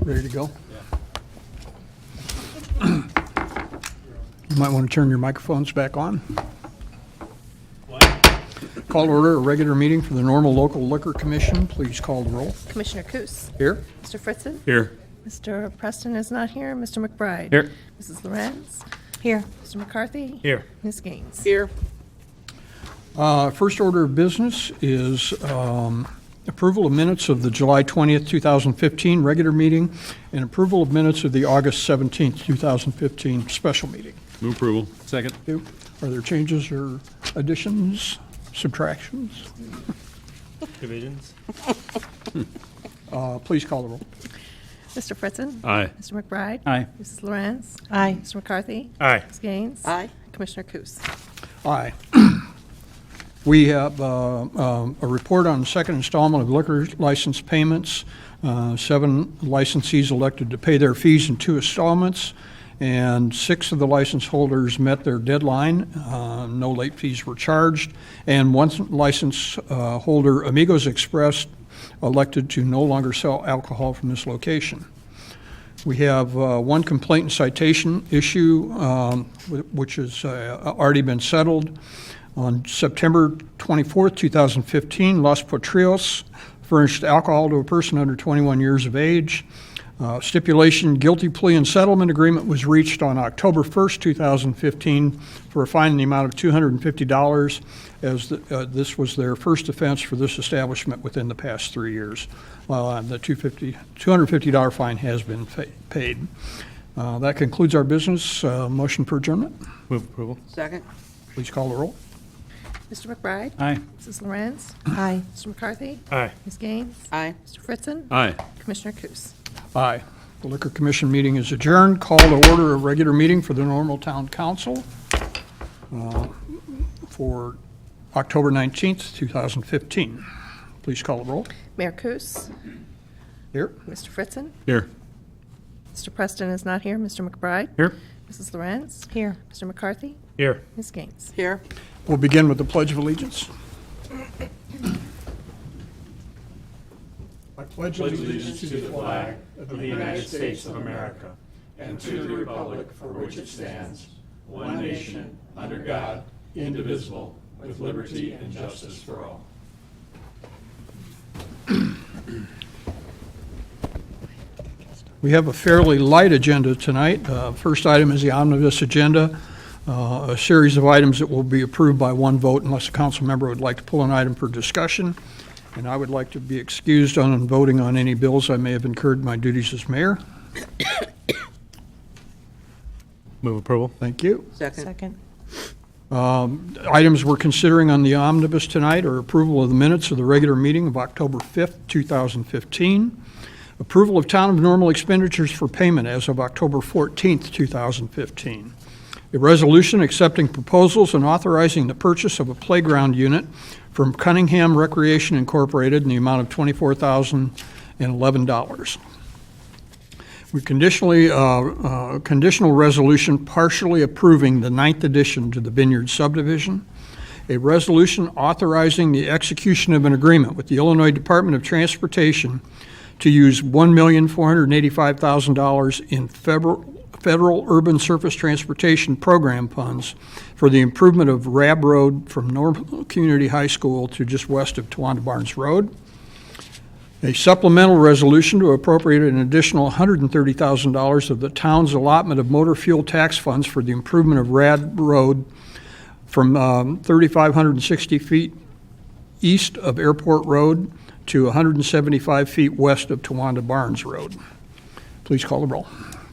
Ready to go? You might want to turn your microphones back on. Call to order a regular meeting for the normal local liquor commission. Please call the roll. Commissioner Coos. Here? Mr. Fritzen. Here. Mr. Preston is not here. Mr. McBride. Here. Mrs. Lorenz. Here. Mr. McCarthy. Here. Ms. Gaines. Here. First order of business is approval of minutes of the July 20th, 2015 regular meeting and approval of minutes of the August 17th, 2015 special meeting. Move approval. Second. Are there changes or additions, subtractions? Divisions. Please call the roll. Mr. Fritzen. Aye. Mr. McBride. Aye. Mrs. Lorenz. Aye. Mr. McCarthy. Aye. Ms. Gaines. Aye. Commissioner Coos. Aye. We have a report on the second installment of liquor license payments. 7 licensees elected to pay their fees in 2 installments, and 6 of the license holders met their deadline. No late fees were charged, and 1 license holder, Amigos Express, elected to no longer sell alcohol from this location. We have 1 complaint and citation issue, which has already been settled. On September 24th, 2015, Los Potrillos furnished alcohol to a person under 21 years of age. Stipulation, guilty plea and settlement agreement was reached on October 1st, 2015 for a fine in the amount of $250, as this was their first offense for this establishment within the past 3 years. The $250 fine has been paid. That concludes our business. Motion for adjournment. Move approval. Second. Please call the roll. Mr. McBride. Aye. Mrs. Lorenz. Aye. Mr. McCarthy. Aye. Ms. Gaines. Aye. Mr. Fritzen. Aye. Commissioner Coos. Aye. The Liquor Commission meeting is adjourned. Call to order a regular meeting for the normal town council for October 19th, 2015. Please call the roll. Mayor Coos. Here. Mr. Fritzen. Here. Mr. Preston is not here. Mr. McBride. Here. Mrs. Lorenz. Here. Mr. McCarthy. Here. Ms. Gaines. Here. We'll begin with the Pledge of Allegiance. I pledge allegiance to the flag of the United States of America and to the republic for which it stands, one nation, under God, indivisible, with liberty and justice for all. We have a fairly light agenda tonight. First item is the omnibus agenda, a series of items that will be approved by one vote unless a council member would like to pull an item for discussion. And I would like to be excused on voting on any bills I may have incurred in my duties as mayor. Move approval. Thank you. Second. Items we're considering on the omnibus tonight are approval of the minutes of the regular meeting of October 5th, 2015, approval of town of normal expenditures for payment as of October 14th, 2015, a resolution accepting proposals and authorizing the purchase of a playground unit from Cunningham Recreation Incorporated in the amount of $24,011. We conditional resolution partially approving the 9th addition to the Vineyard subdivision, a resolution authorizing the execution of an agreement with the Illinois Department of Transportation to use $1,485,000 in federal urban surface transportation program funds for the improvement of Rab Road from Normal Community High School to just west of Towanda Barnes Road. A supplemental resolution to appropriate an additional $130,000 of the town's allotment of motor fuel tax funds for the improvement of Rab Road from 3,560 feet east of Airport Road to 175 feet west of Towanda Barnes Road. Please call the roll.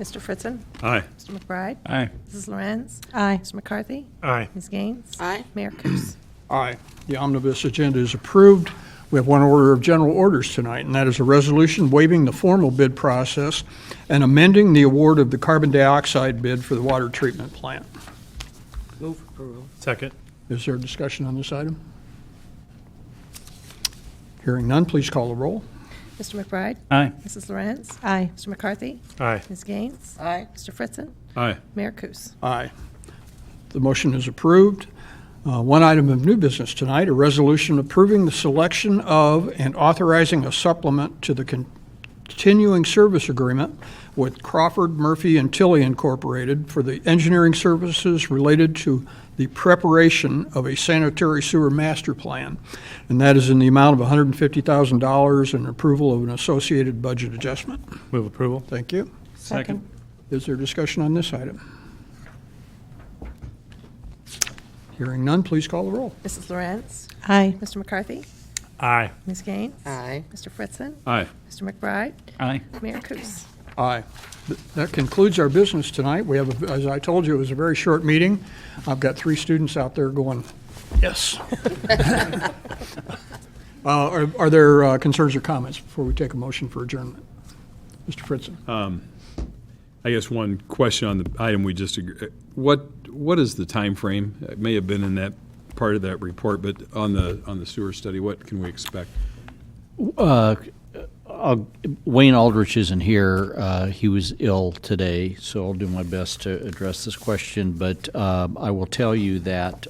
Mr. Fritzen. Aye. Mr. McBride. Aye. Mrs. Lorenz. Aye. Mr. McCarthy. Aye. Ms. Gaines. Aye. Mayor Coos. Aye. The omnibus agenda is approved. We have one order of general orders tonight, and that is a resolution waiving the formal bid process and amending the award of the carbon dioxide bid for the water treatment plant. Move approval. Second. Is there a discussion on this item? Hearing none, please call the roll. Mr. McBride. Aye. Mrs. Lorenz. Aye. Mr. McCarthy. Aye. Ms. Gaines. Aye. Mr. Fritzen. Aye. Mayor Coos. Aye. The motion is approved. One item of new business tonight, a resolution approving the selection of and authorizing a supplement to the continuing service agreement with Crawford, Murphy, and Tilly Incorporated for the engineering services related to the preparation of a sanitary sewer master plan. And that is in the amount of $150,000 and approval of an associated budget adjustment. Move approval. Thank you. Second. Is there discussion on this item? Hearing none, please call the roll. Mrs. Lawrence? Aye. Mr. McCarthy? Aye. Ms. Gaines? Aye. Mr. Fritzen? Aye. Mr. McBride? Aye. Mayor Kus? Aye. That concludes our business tonight. We have, as I told you, it was a very short meeting. I've got 3 students out there going, yes. Are there concerns or comments before we take a motion for adjournment? Mr. Fritzen? I guess one question on the item we just, what is the time frame? It may have been in that part of that report, but on the sewer study, what can we expect? Wayne Aldrich isn't here. He was ill today, so I'll do my best to address this question. But I will tell you that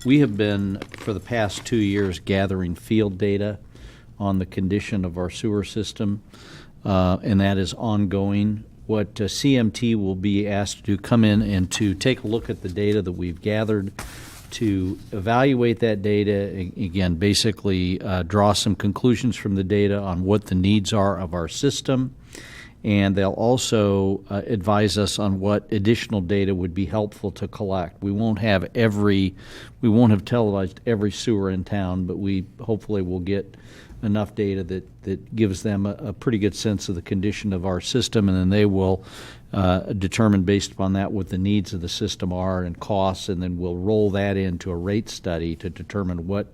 we have been, for the past 2 years, gathering field data on the condition of our sewer system, and that is ongoing. What CMT will be asked to do, come in and to take a look at the data that we've gathered, to evaluate that data, again, basically draw some conclusions from the data on what the needs are of our system, and they'll also advise us on what additional data would be helpful to collect. We won't have televised every sewer in town, but we hopefully will get enough data that gives them a pretty good sense of the condition of our system, and then they will determine based upon that what the needs of the system are and costs, and then we'll roll that into a rate study to determine what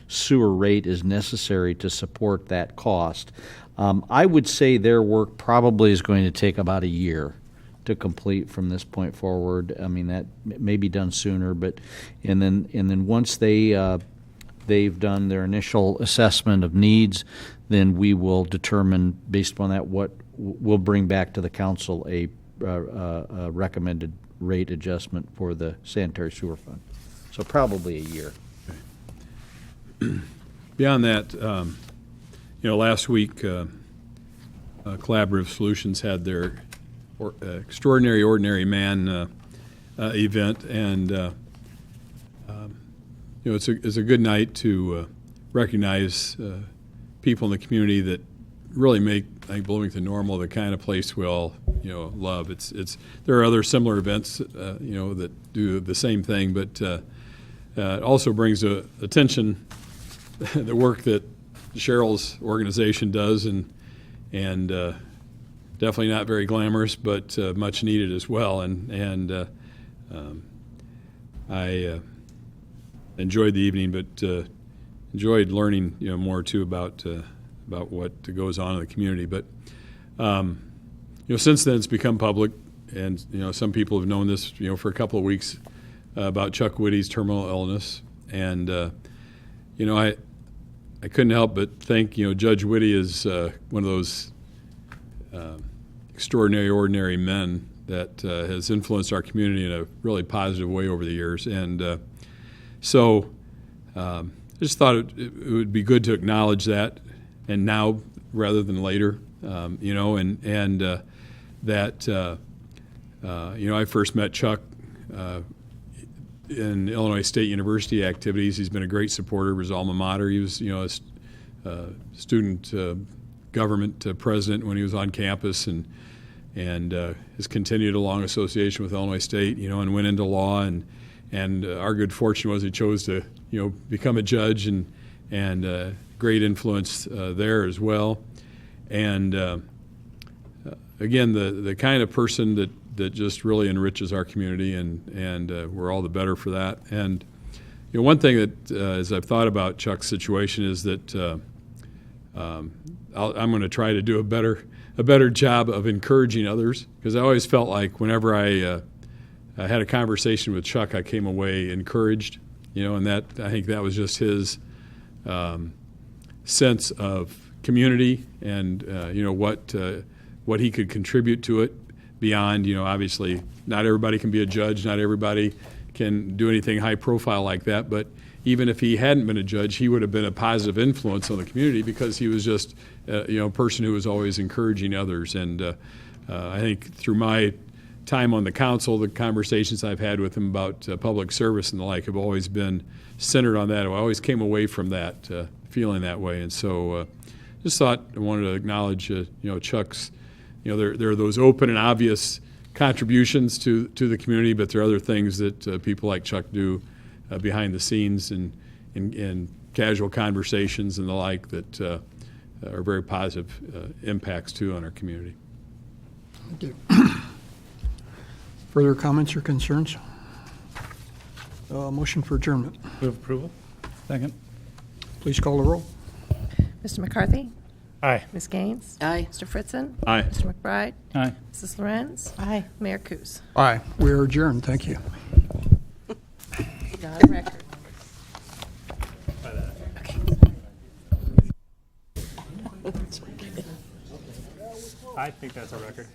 sewer rate is necessary to support that cost. I would say their work probably is going to take about a year to complete from this point forward. I mean, that may be done sooner, but and then once they've done their initial assessment of needs, then we will determine based upon that what we'll bring back to the council a recommended rate adjustment for the sanitary sewer fund. So probably a year. Beyond that, last week, Collaborative Solutions had their Extraordinary Ordinary Man event, and it's a good night to recognize people in the community that really make, I think, Bloomington Normal the kind of place we all love. There are other similar events that do the same thing, but it also brings attention the work that Cheryl's organization does, and definitely not very glamorous, but much needed as well. And I enjoyed the evening, but enjoyed learning more too about what goes on in the community. But since then it's become public, and some people have known this for a couple of weeks about Chuck Whitty's terminal illness, and I couldn't help but think Judge Whitty is one of those extraordinary ordinary men that has influenced our community in a really positive way over the years, and so I just thought it would be good to acknowledge that, and now rather than later, and that I first met Chuck in Illinois State University activities. He's been a great supporter of his alma mater. He was a student government president when he was on campus, and has continued a long association with Illinois State, and went into law, and our good fortune was he chose to become a judge, and great influence there as well. And again, the kind of person that just really enriches our community, and we're all the better for that. And one thing that as I've thought about Chuck's situation is that I'm going to try to do a better job of encouraging others, because I always felt like whenever I had a conversation with Chuck, I came away encouraged, and that I think that was just his sense of community, and what he could contribute to it beyond, obviously not everybody can be a judge, not everybody can do anything high profile like that, but even if he hadn't been a judge, he would have been a positive influence on the community because he was just, a person who was always encouraging others. And I think through my time on the council, the conversations I've had with him about public service and the like have always been centered on that. I always came away from that feeling that way. And so just thought I wanted to acknowledge, Chuck's, there are those open and obvious contributions to the community, but there are other things that people like Chuck do behind the scenes and in casual conversations and the like that are very positive impacts too on our community. Thank you. Further comments or concerns? Motion for adjournment. Move approval. Second. Please call the roll. Mr. McCarthy? Aye. Ms. Gaines? Aye. Mr. Fritzen? Aye. Mr. McBride? Aye. Mrs. Lorenz? Aye. Mayor Kus? Aye. We are adjourned. Thank you. Got a record. I think that's a record.